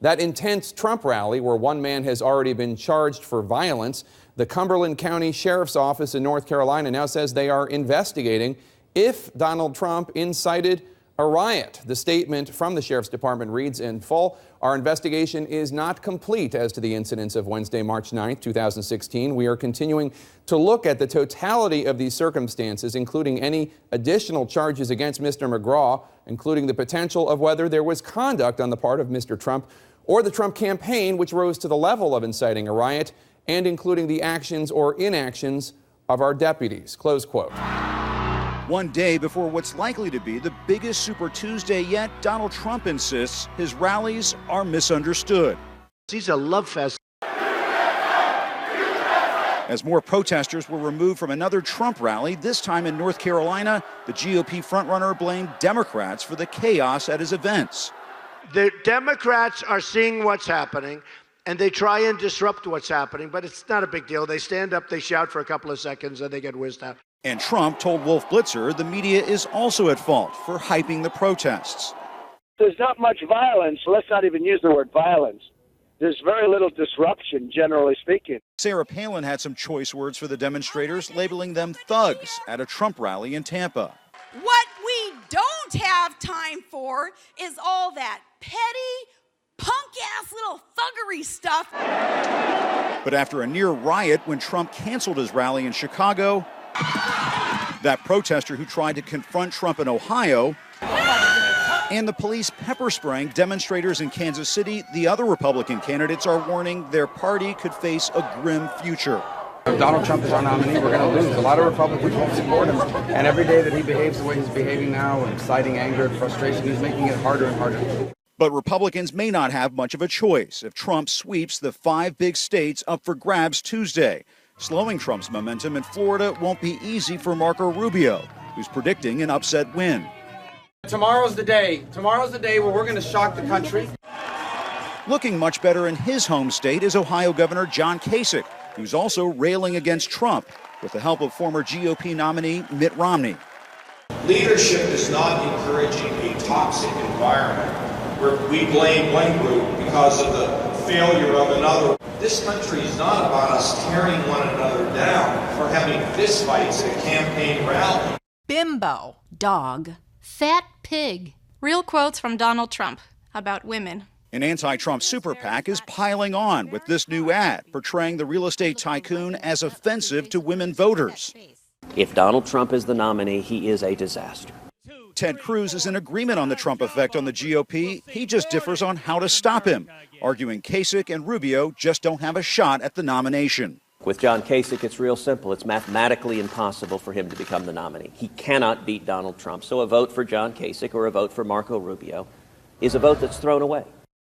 That intense Trump rally, where one man has already been charged for violence, the Cumberland County Sheriff's Office in North Carolina now says they are investigating if Donald Trump incited a riot. The statement from the Sheriff's Department reads in full, "Our investigation is not complete as to the incidents of Wednesday, March 9th, 2016. We are continuing to look at the totality of these circumstances, including any additional charges against Mr. McGraw, including the potential of whether there was conduct on the part of Mr. Trump or the Trump campaign which rose to the level of inciting a riot, and including the actions or inactions of our deputies." Close quote. One day before what's likely to be the biggest Super Tuesday yet, Donald Trump insists his rallies are misunderstood. He's a love fest. As more protesters were removed from another Trump rally, this time in North Carolina, the GOP frontrunner blamed Democrats for the chaos at his events. The Democrats are seeing what's happening, and they try and disrupt what's happening, but it's not a big deal. They stand up, they shout for a couple of seconds, and they get whizzed out. And Trump told Wolf Blitzer the media is also at fault for hyping the protests. There's not much violence. Let's not even use the word violence. There's very little disruption, generally speaking. Sarah Palin had some choice words for the demonstrators, labeling them thugs at a Trump rally in Tampa. What we don't have time for is all that petty, punk-ass little thuggery stuff. But after a near riot when Trump canceled his rally in Chicago, that protester who tried to confront Trump in Ohio, and the police pepper spraying demonstrators in Kansas City, the other Republican candidates are warning their party could face a grim future. If Donald Trump is our nominee, we're going to lose. A lot of Republicans won't support him. And every day that he behaves the way he's behaving now, inciting anger and frustration, he's making it harder and harder. But Republicans may not have much of a choice if Trump sweeps the 5 big states up for grabs Tuesday. Slowing Trump's momentum in Florida won't be easy for Marco Rubio, who's predicting an upset win. Tomorrow's the day. Tomorrow's the day where we're going to shock the country. Looking much better in his home state is Ohio Governor John Kasich, who's also railing against Trump with the help of former GOP nominee Mitt Romney. Leadership is not encouraging a toxic environment where we blame one group because of the failure of another. This country is not about us tearing one another down for having fistfights at a campaign rally. Bimbo, dog, fat pig. Real quotes from Donald Trump about women. An anti-Trump super PAC is piling on with this new ad portraying the real estate tycoon as offensive to women voters. If Donald Trump is the nominee, he is a disaster. Ted Cruz is in agreement on the Trump effect on the GOP. He just differs on how to stop him, arguing Kasich and Rubio just don't have a shot at the nomination. With John Kasich, it's real simple. It's mathematically impossible for him to become the nominee. He cannot beat Donald Trump. So a vote for John Kasich or a vote for Marco Rubio is a vote that's thrown away.